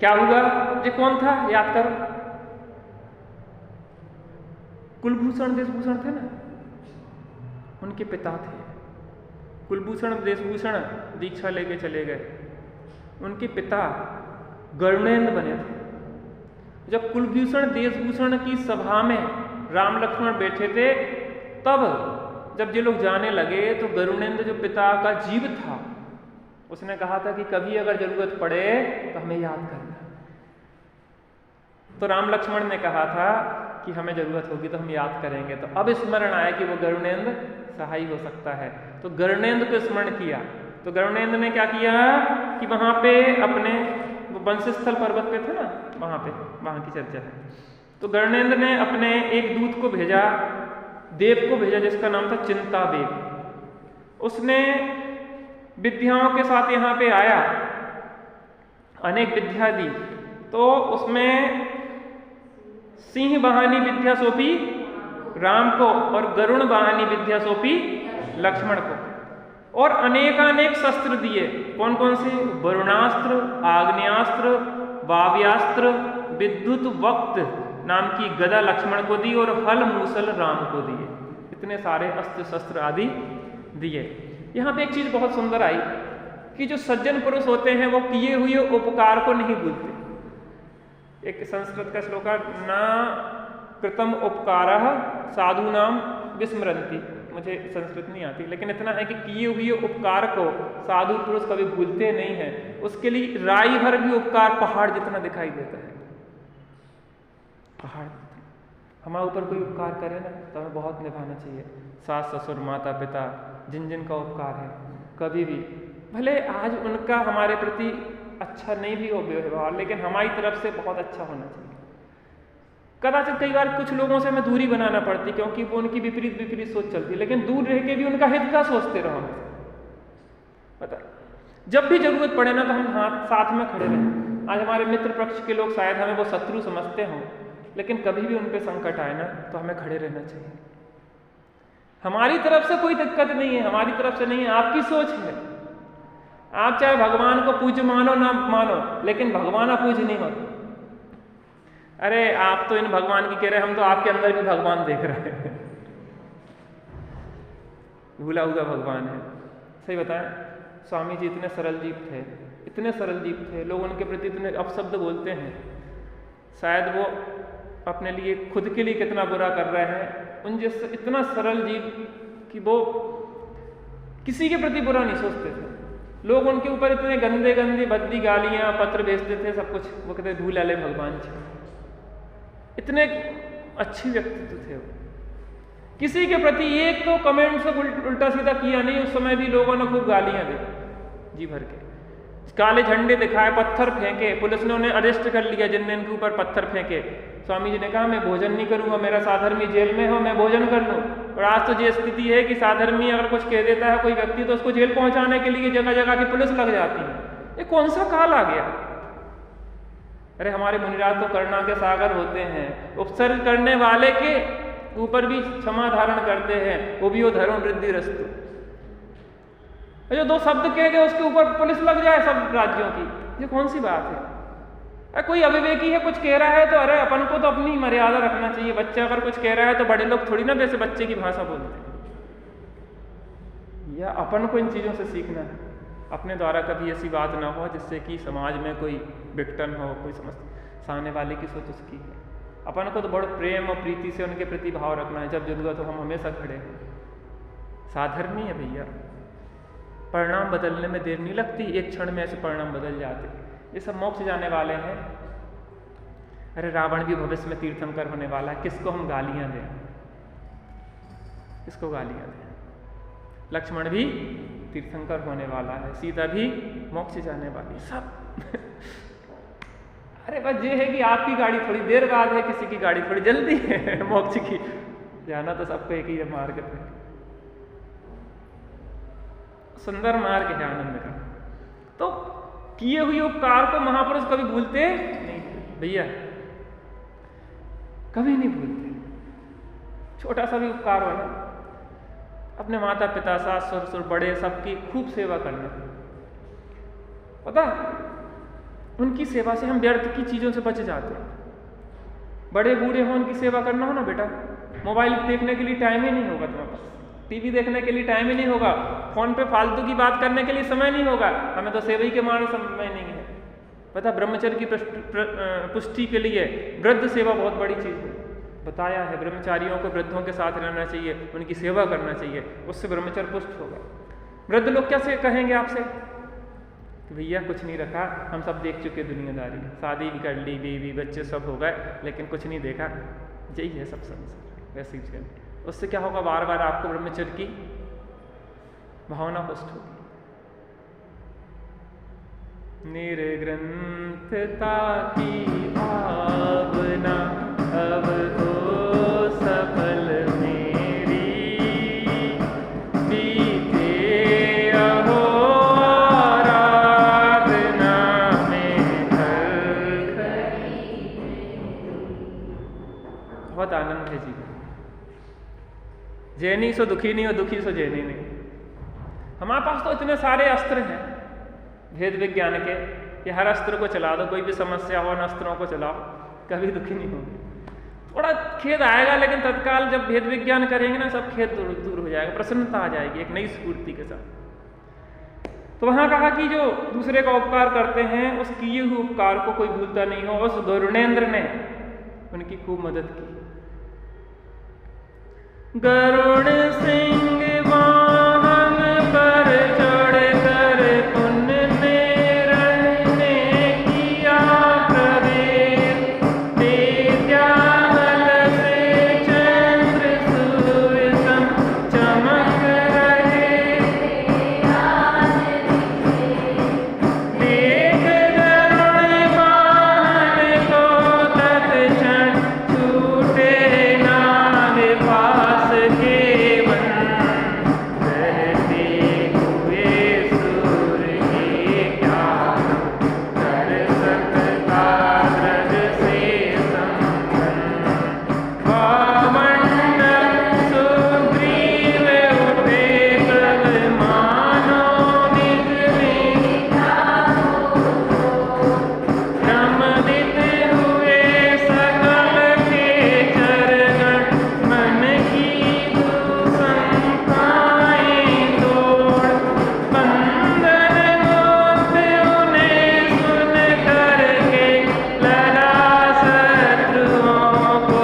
क्या हुआ? ये कौन था? याद करो। कुलभूषण देशभूषण थे ना, उनके पिता थे। कुलभूषण देशभूषण दीक्षा लेके चले गए, उनके पिता गरुड़ेंद्र बने थे। जब कुलभूषण देशभूषण की सभा में राम लक्ष्मण बैठे थे, तब जब ये लोग जाने लगे तो गरुड़ेंद्र जो पिता का जीव था, उसने कहा था कि कभी अगर जरूरत पड़े तो हमें याद करना। तो राम लक्ष्मण ने कहा था कि हमें ज़रूरत होगी तो हम याद करेंगे। तो अब स्मरण आया कि वो गरुड़ेंद्र सहाय हो सकता है, तो गरुड़ेंद्र को स्मरण किया। तो गरुड़ेंद्र ने क्या किया कि वहाँ पे अपने वंशस्थल पर्वत पे थे ना, वहाँ की चर्चा है। तो गरुड़ेंद्र ने अपने एक दूत को भेजा, देव को भेजा, जिसका नाम था चिंतादेव। उसने विद्याओं के साथ यहाँ पे आया, अनेक विद्या दी। तो उसमें सिंह वाहनी विद्या सौंपी राम को और गरुण वाहनी विद्या सौंपी लक्ष्मण को, और अनेकानेक शस्त्र दिए। कौन कौन से? वरुणास्त्र, आग्नेयास्त्र, वाव्यास्त्र, विद्युत वक्त नाम की गदा लक्ष्मण को दी और हल मूसल राम को दिए। इतने सारे अस्त्र शस्त्र आदि दिए। यहाँ पे एक चीज बहुत सुंदर आई कि जो सज्जन पुरुष होते हैं वो किए हुए उपकार को नहीं भूलते। एक संस्कृत का श्लोक है, ना कृतम उपकारः साधूनाम विस्मरन्ति। मुझे संस्कृत नहीं आती, लेकिन इतना है कि किए हुए उपकार को साधु पुरुष कभी भूलते नहीं है। उसके लिए राई भर भी उपकार पहाड़ जितना दिखाई देता है। पहाड़ हमारे ऊपर कोई उपकार करे ना तो हमें बहुत निभाना चाहिए। सास ससुर माता पिता जिन जिन का उपकार है, कभी भी भले आज उनका हमारे प्रति अच्छा नहीं भी हो व्यवहार, लेकिन हमारी तरफ से बहुत अच्छा होना चाहिए। कदाचित कई बार कुछ लोगों से हमें दूरी बनाना पड़ती, क्योंकि वो उनकी विपरीत सोच चलती है, लेकिन दूर रह के भी उनका हित का सोचते रहो। पता जब भी जरूरत पड़े ना तो हम साथ में खड़े रहें। आज हमारे मित्र पक्ष के लोग शायद हमें वो शत्रु समझते हों, लेकिन कभी भी उन पे संकट आए ना तो हमें खड़े रहना चाहिए। हमारी तरफ से कोई दिक्कत नहीं है, हमारी तरफ से नहीं है, आपकी सोच है। आप चाहे भगवान को पूज्य मानो ना मानो, लेकिन भगवान अपूज्य नहीं होता। अरे आप तो इन भगवान की कह रहे हैं, हम तो आपके अंदर भी भगवान देख रहे हैं। भूला हुआ भगवान है। सही बताएं, स्वामी जी इतने सरल जीव थे, इतने सरल जीव थे, लोग उनके प्रति इतने अपशब्द बोलते हैं। शायद वो अपने लिए खुद के लिए कितना बुरा कर रहे हैं। उन जैसे इतना सरल जीव कि वो किसी के प्रति बुरा नहीं सोचते थे। लोग उनके ऊपर इतने गंदे गंदे भद्दी गालियां पत्र भेजते थे, सब कुछ वो कहते धूल आले भगवान जी। इतने अच्छे व्यक्तित्व थे वो। किसी के प्रति एक तो कमेंट से उल्टा सीधा किया नहीं। उस समय भी लोगों ने खूब गालियां दी जी भर के, काले झंडे दिखाए, पत्थर फेंके। पुलिस ने उन्हें अरेस्ट कर लिया जिनने इनके ऊपर पत्थर फेंके। स्वामी जी ने कहा मैं भोजन नहीं करूंगा, मेरा साधर्मी जेल में हो, मैं भोजन कर लूं। और आज तो ये स्थिति है कि साधर्मी अगर कुछ कह देता है कोई व्यक्ति तो उसको जेल पहुंचाने के लिए जगह जगह की पुलिस लग जाती है। ये कौन सा काल आ गया? अरे हमारे मुनिराज तो करुणा के सागर होते हैं, उपसर्ग करने वाले के ऊपर भी क्षमा धारण करते हैं। वो भी वो धर्म वृद्धि रस्तु। जो दो शब्द कह गए उसके ऊपर पुलिस लग जाए सब राज्यों की, ये कौन सी बात है? अरे कोई अविवेकी है कुछ कह रहा है तो अरे अपन को तो अपनी मर्यादा रखना चाहिए। बच्चा अगर कुछ कह रहा है तो बड़े लोग थोड़ी ना वैसे बच्चे की भाषा बोलते हैं। या अपन को इन चीज़ों से सीखना है। अपने द्वारा कभी ऐसी बात ना हो जिससे कि समाज में कोई विघटन हो, कोई सामने वाले की सोच उसकी है। अपन को तो बड़े प्रेम और प्रीति से उनके प्रति भाव रखना है। जब जरूरत हो हम हमेशा खड़े हैं। साधर्मी है भैया, परिणाम बदलने में देर नहीं लगती, एक क्षण में ऐसे परिणाम बदल जाते। ये सब मोक्ष जाने वाले हैं। अरे रावण भी भविष्य में तीर्थंकर होने वाला है, किसको हम गालियां दें? किसको गालियां दें? लक्ष्मण भी तीर्थंकर होने वाला है, सीता भी मोक्ष जाने वाली, सब। अरे बस ये है कि आपकी गाड़ी थोड़ी देर बाद है, किसी की गाड़ी थोड़ी जल्दी है मोक्ष की। जाना तो सबको एक ही मार्ग पे। सुंदर मार्ग है आनंद का। तो किए हुए उपकार को महापुरुष कभी भूलते नहीं भैया, कभी नहीं भूलते। छोटा सा भी उपकार हो ना, अपने माता पिता सास ससुर बड़े सबकी खूब सेवा करना। पता उनकी सेवा से हम व्यर्थ की चीजों से बच जाते हैं। बड़े बूढ़े हो उनकी सेवा करना हो ना बेटा, मोबाइल देखने के लिए टाइम ही नहीं होगा तुम्हारे पास, टीवी देखने के लिए टाइम ही नहीं होगा, फोन पे फालतू की बात करने के लिए समय नहीं होगा। हमें तो सेवा ही के मारे समय नहीं है। पता ब्रह्मचर्य की पुष्टि के लिए वृद्ध सेवा बहुत बड़ी चीज है। बताया है ब्रह्मचारियों को वृद्धों के साथ रहना चाहिए, उनकी सेवा करना चाहिए, उससे ब्रह्मचर्य पुष्ट होगा। वृद्ध लोग कैसे कहेंगे आपसे कि भैया कुछ नहीं रखा, हम सब देख चुके दुनियादारी, शादी भी कर ली, बीवी बच्चे सब हो गए, लेकिन कुछ नहीं देखा। यही है सब संसार। वैसे ही उससे क्या होगा, बार बार आपको ब्रह्मचर्य की भावना पुष्ट होगी। निर्ग्रंथता की भावना अब हो सफल मेरी, बीते अहो आराधना में घर खड़ी। बहुत आनंद है जीवन। जैनी सो दुखी नहीं, और दुखी सो जैनी नहीं। हमारे पास तो इतने सारे अस्त्र हैं भेद विज्ञान के कि हर अस्त्र को चला दो, कोई भी समस्या हो, उन अस्त्रों को चलाओ, कभी दुखी नहीं होंगे। थोड़ा खेद आएगा, लेकिन तत्काल जब भेद विज्ञान करेंगे ना, सब खेद दूर हो जाएगा, प्रसन्नता आ जाएगी एक नई स्फूर्ति के साथ। तो वहां कहा कि जो दूसरे का उपकार करते हैं, उस किए हुए उपकार को कोई भूलता नहीं हो। उस गरुणेंद्र ने उनकी खूब मदद की। गरुण सिंह वाहन पर चढ़कर पुण्य में रहने किया प्रवेश, तेजामल से चंद्र सूर्य सम चमक रहे, देख गरुण वाहन को तत्क्षण छूटे नाग पास के वन, रहते हुए सूर्य के क्या कर सकता द्रग से संबंध। वामंडल सुग्रीव उठे कल मानो निकले, क्रमदित हुए सकल के चरण, मन की दुशंकाएं तोड़, बंधन मुक्त उन्हें सुन करके लड़ा शत्रुओं को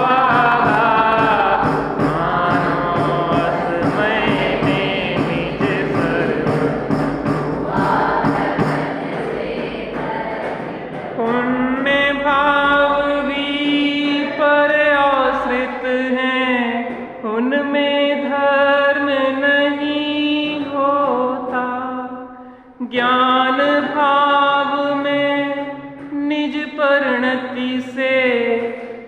आघात, मानो असमय में निज सर्व पुण्य भाव भी पर आश्रित हैं, उनमें धर्म नहीं होता। ज्ञान भाव में निज परिणति से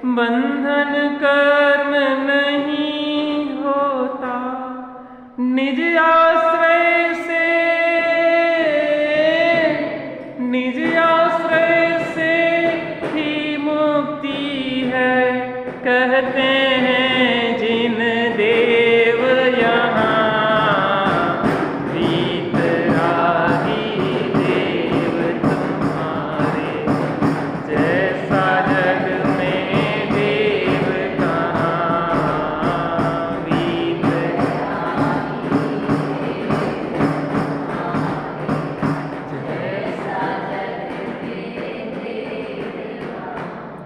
बंधन कर्म नहीं होता। निज आश्रय से ही मुक्ति है, कहते हैं जिन देव यहाँ, वीतरागी देव तुम्हारे, जैसा जग में देव कहाँ,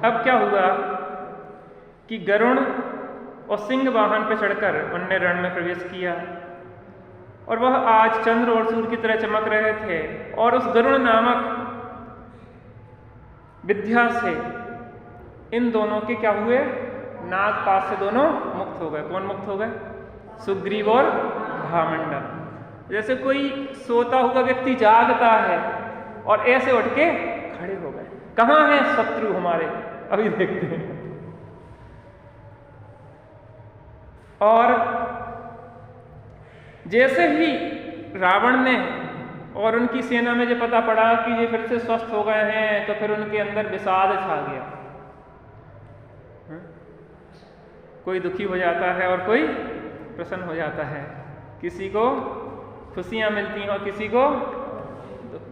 अब क्या हुआ कि गरुण और सिंह वाहन पर चढ़कर उनने रण में प्रवेश किया, और वह आज चंद्र और सूर्य की तरह चमक रहे थे। और उस गरुण नामक विद्या से इन दोनों के क्या हुए, नागपाश से दोनों मुक्त हो गए। कौन मुक्त हो गए? सुग्रीव और भामंडल। जैसे कोई सोता हुआ व्यक्ति जागता है और ऐसे उठ के खड़े हो गए। कहाँ हैं शत्रु हमारे, अभी देखते हैं। और जैसे ही रावण ने और उनकी सेना में जो पता पड़ा कि ये फिर से स्वस्थ हो गए हैं, तो फिर उनके अंदर विषाद छा गया। कोई दुखी हो जाता है और कोई प्रसन्न हो जाता है, किसी को खुशियां मिलती हैं और किसी को दुख।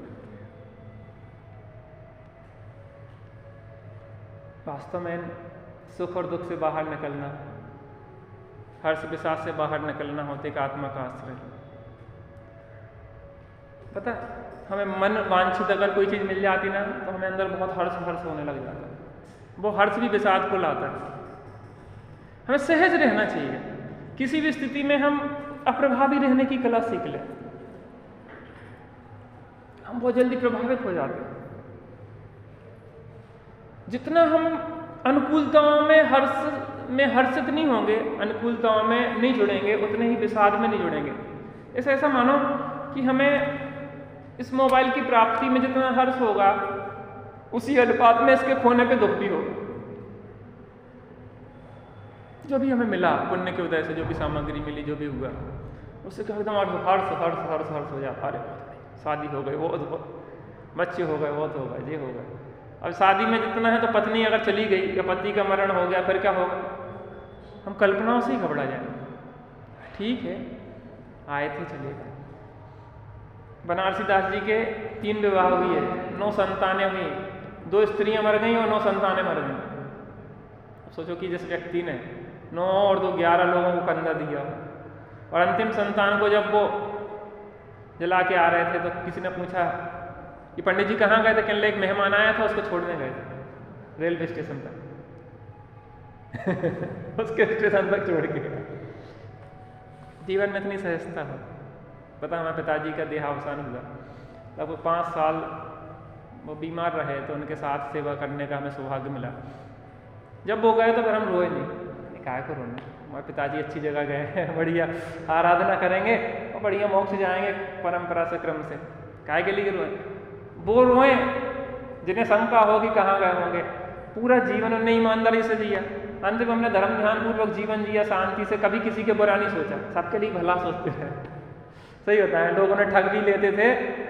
वास्तव में सुख और दुख से बाहर निकलना, हर्ष विषाद से बाहर निकलना होते एक आत्मा का आश्रय। पता हमें मन वांछित अगर कोई चीज़ मिल जाती ना, तो हमें अंदर बहुत हर्ष होने लग जाता है। वो हर्ष भी विषाद को लाता है। हमें सहज रहना चाहिए। किसी भी स्थिति में हम अप्रभावी रहने की कला सीख लें। हम बहुत जल्दी प्रभावित हो जाते हैं। जितना हम अनुकूलताओं में हर्षित नहीं होंगे, अनुकूलताओं में नहीं जुड़ेंगे, उतने ही विषाद में नहीं जुड़ेंगे। ऐसा मानो कि हमें इस मोबाइल की प्राप्ति में जितना हर्ष होगा उसी अनुपात में इसके खोने पे दुख भी होगा। जो भी हमें मिला पुण्य के उदय से, जो भी सामग्री मिली, जो भी हुआ, उससे क्या एकदम हर्ष हर्ष हर्ष हर्ष हो जाता। अरे शादी हो गई, वो बच्चे हो गए, वो तो हो गए, ये हो गए। अब शादी में जितना है तो पत्नी अगर चली गई या पति का मरण हो गया, फिर क्या होगा? हम कल्पनाओं से ही घबरा जाएंगे। ठीक है, आए थे, चले गए। बनारसी दास जी के 3 विवाह हुए, 9 संतानें हुई, 2 स्त्रियां मर गई और 9 संतानें मर गई। सोचो कि जिस व्यक्ति ने 9 और 2 11 लोगों को कंधा दिया और अंतिम संतान को जब वो जला के आ रहे थे तो किसी ने पूछा कि पंडित जी कहाँ गए थे? कहने लगे एक मेहमान आया था, उसको छोड़ने गए थे रेलवे स्टेशन तक। उसके स्टेशन तक छोड़ के गया। जीवन में इतनी सहजता हो। पता हमारे पिताजी का देहावसान हुआ, तब वो 5 साल वो बीमार रहे तो उनके साथ सेवा करने का हमें सौभाग्य मिला। जब वो गए तो फिर हम रोए नहीं, क्या को रोना, हमारे पिताजी अच्छी जगह गए हैं, बढ़िया आराधना करेंगे और बढ़िया मोक्ष जाएंगे परंपरा से, क्रम से, काय के लिए रोए? वो रोए जिन्हें शंका हो कि कहाँ गए होंगे। पूरा जीवन उन्होंने ईमानदारी से जिया, अंत में हमने धर्म ध्यान पूर्वक जीवन जिया, शांति से, कभी किसी के बुरा नहीं सोचा, सबके लिए भला सोचते थे। सही होता है, लोगों ने ठग भी लेते थे,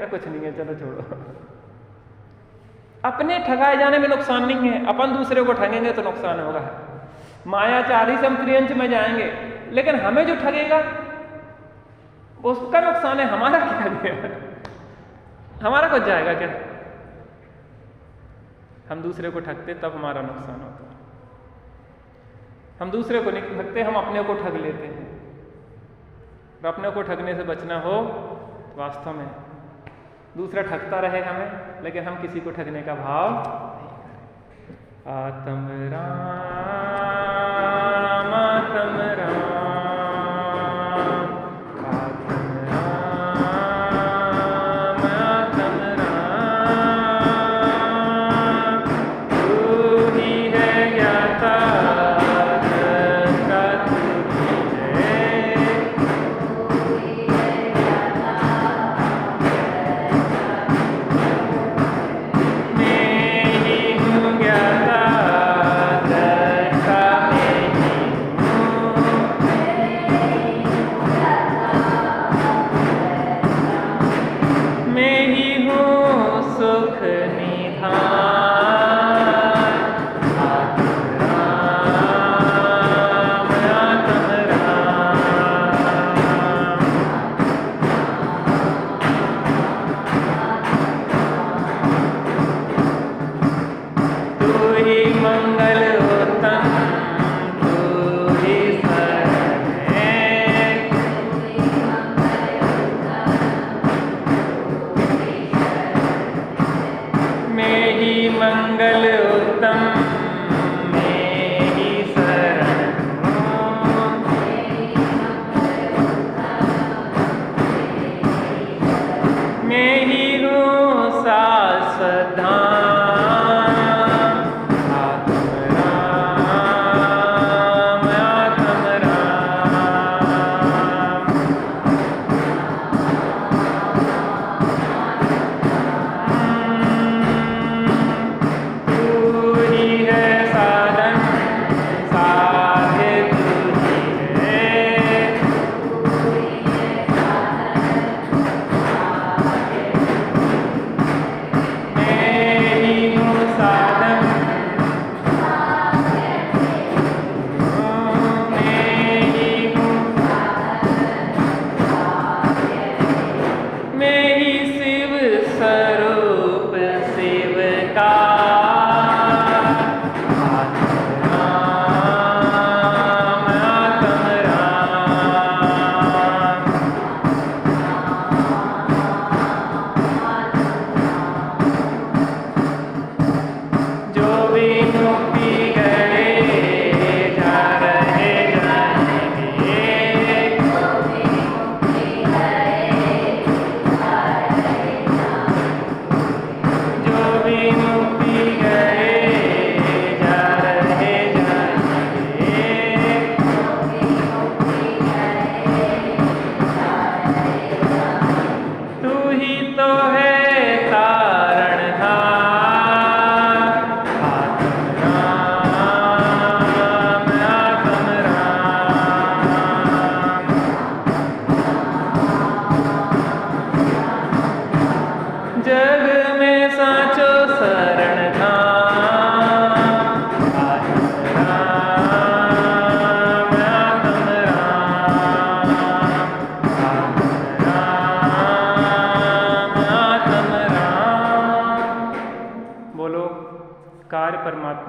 कुछ नहीं है, चलो छोड़ो। अपने ठगाए जाने में नुकसान नहीं है, अपन दूसरे को ठगेंगे तो नुकसान होगा। मायाचारी से हम त्रियंच में जाएंगे, लेकिन हमें जो ठगेगा उसका नुकसान है, हमारा क्या गया? हमारा कुछ जाएगा क्या? हम दूसरे को ठगते तब हमारा नुकसान होता है। हम दूसरे को नहीं ठगते, हम अपने को ठग लेते हैं। और अपने को ठगने से बचना हो तो वास्तव में दूसरा ठगता रहे हमें, लेकिन हम किसी को ठगने का भाव नहीं करें। आत्म राम आत्म राम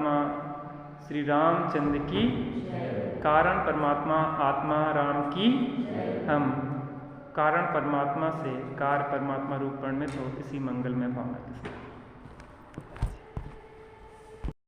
परमात्मा श्री रामचंद्र की, कारण परमात्मा आत्मा राम की। हम कारण परमात्मा से कार्य परमात्मा रूप परिणित हो, इसी मंगलमय भावना के साथ।